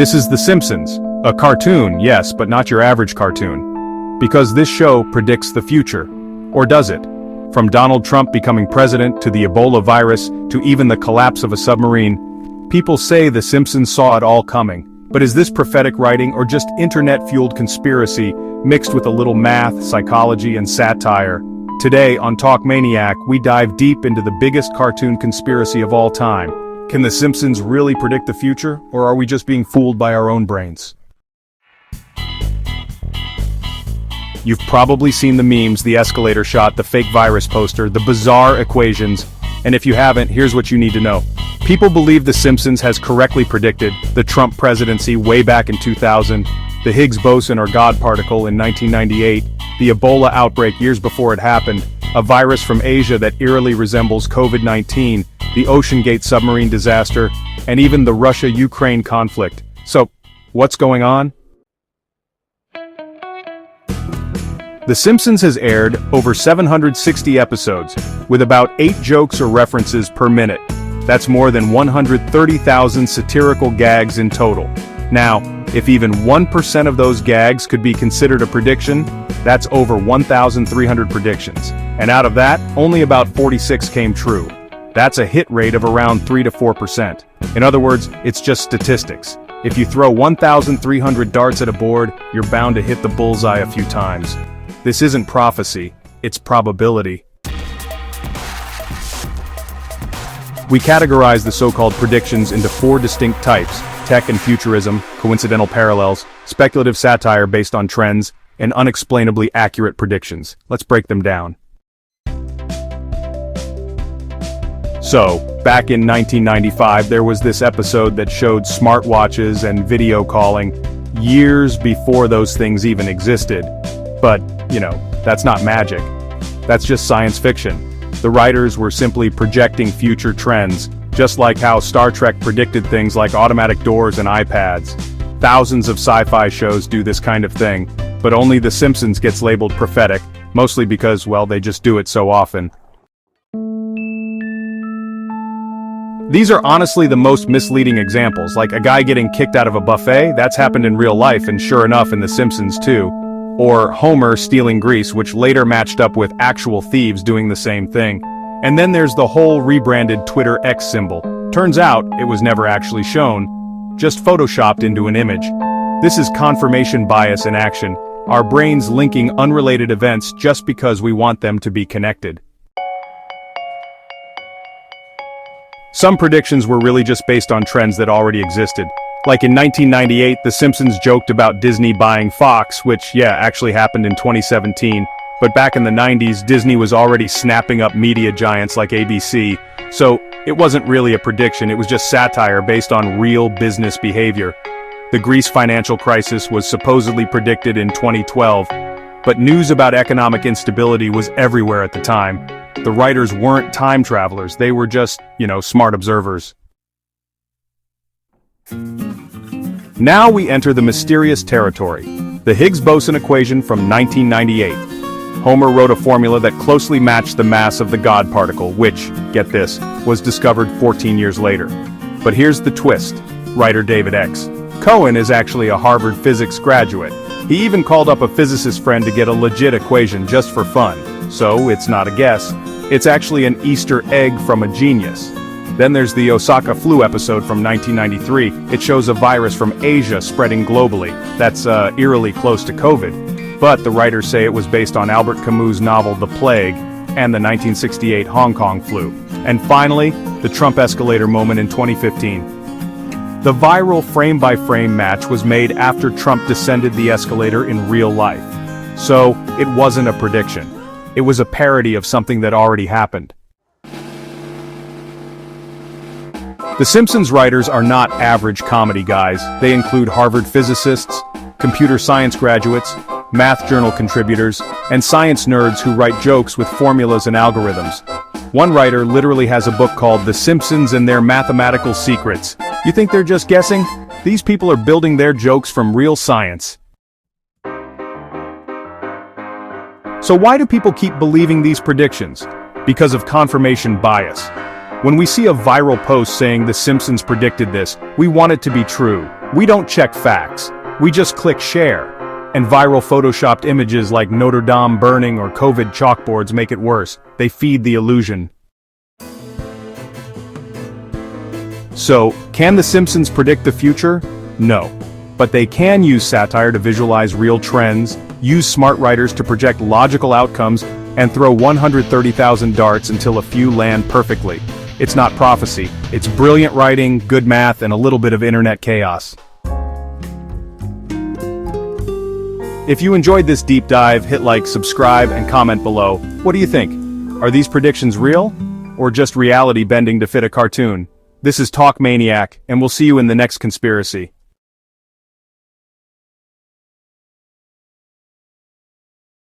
This is The Simpsons, a cartoon, yes, but not your average cartoon. Because this show predicts the future. Or does it? From Donald Trump becoming president, to the Ebola virus, to even the collapse of a submarine, people say The Simpsons saw it all coming. But is this prophetic writing or just internet-fueled conspiracy mixed with a little math, psychology, and satire? Today on Talk Maniac, we dive deep into the biggest cartoon conspiracy of all time. Can The Simpsons really predict the future, or are we just being fooled by our own brains? You've probably seen the memes, the escalator shot, the fake virus poster, the bizarre equations, and if you haven't, here's what you need to know. People believe The Simpsons has correctly predicted the Trump presidency way back in 2000, the Higgs boson or God particle in 1998, the Ebola outbreak years before it happened, a virus from Asia that eerily resembles COVID-19, the OceanGate submarine disaster, and even the Russia-Ukraine conflict. So, what's going on? The Simpsons has aired over 760 episodes, with about 8 jokes or references per minute. That's more than 130,000 satirical gags in total. Now, if even 1% of those gags could be considered a prediction, that's over 1,300 predictions. And out of that, only about 46 came true. That's a hit rate of around 3 to 4%. In other words, it's just statistics. If you throw 1,300 darts at a board, you're bound to hit the bullseye a few times. This isn't prophecy, it's probability. We categorize the so-called predictions into 4 distinct types: tech and futurism, coincidental parallels, speculative satire based on trends, and unexplainably accurate predictions. Let's break them down. So, back in 1995, there was this episode that showed smartwatches and video calling years before those things even existed. But, that's not magic. That's just science fiction. The writers were simply projecting future trends, just like how Star Trek predicted things like automatic doors and iPads. Thousands of sci-fi shows do this kind of thing, but only The Simpsons gets labeled prophetic, mostly because, well, they just do it so often. These are honestly the most misleading examples, like a guy getting kicked out of a buffet. That's happened in real life, and sure enough in The Simpsons too. Or Homer stealing grease, which later matched up with actual thieves doing the same thing. And then there's the whole rebranded Twitter X symbol. Turns out, it was never actually shown, just photoshopped into an image. This is confirmation bias in action, our brains linking unrelated events just because we want them to be connected. Some predictions were really just based on trends that already existed. Like in 1998, The Simpsons joked about Disney buying Fox, which, actually happened in 2017. But back in the 90s, Disney was already snapping up media giants like ABC. So, it wasn't really a prediction, it was just satire based on real business behavior. The Greece financial crisis was supposedly predicted in 2012. But news about economic instability was everywhere at the time. The writers weren't time travelers, they were just, smart observers. Now we enter the mysterious territory, the Higgs boson equation from 1998. Homer wrote a formula that closely matched the mass of the God particle, which, get this, was discovered 14 years later. But here's the twist. Writer David X. Cohen is actually a Harvard physics graduate. He even called up a physicist friend to get a legit equation just for fun. So, it's not a guess. It's actually an Easter egg from a genius. Then there's the Osaka flu episode from 1993. It shows a virus from Asia spreading globally. That's eerily close to COVID. But the writers say it was based on Albert Camus' novel The Plague and the 1968 Hong Kong flu. And finally, the Trump escalator moment in 2015. The viral frame-by-frame match was made after Trump descended the escalator in real life. So, it wasn't a prediction. It was a parody of something that already happened. The Simpsons writers are not average comedy guys. They include Harvard physicists, computer science graduates, math journal contributors, and science nerds who write jokes with formulas and algorithms. One writer literally has a book called The Simpsons and Their Mathematical Secrets. You think they're just guessing? These people are building their jokes from real science. So why do people keep believing these predictions? Because of confirmation bias. When we see a viral post saying The Simpsons predicted this, we want it to be true. We don't check facts. We just click share. And viral photoshopped images like Notre Dame burning or COVID chalkboards make it worse. They feed the illusion. So, can the Simpsons predict the future? No. But they can use satire to visualize real trends, use smart writers to project logical outcomes, and throw 130,000 darts until a few land perfectly. It's not prophecy, it's brilliant writing, good math, and a little bit of internet chaos. If you enjoyed this deep dive, hit like, subscribe, and comment below. What do you think? Are these predictions real? Or just reality bending to fit a cartoon? This is Talk Maniac, and we'll see you in the next conspiracy.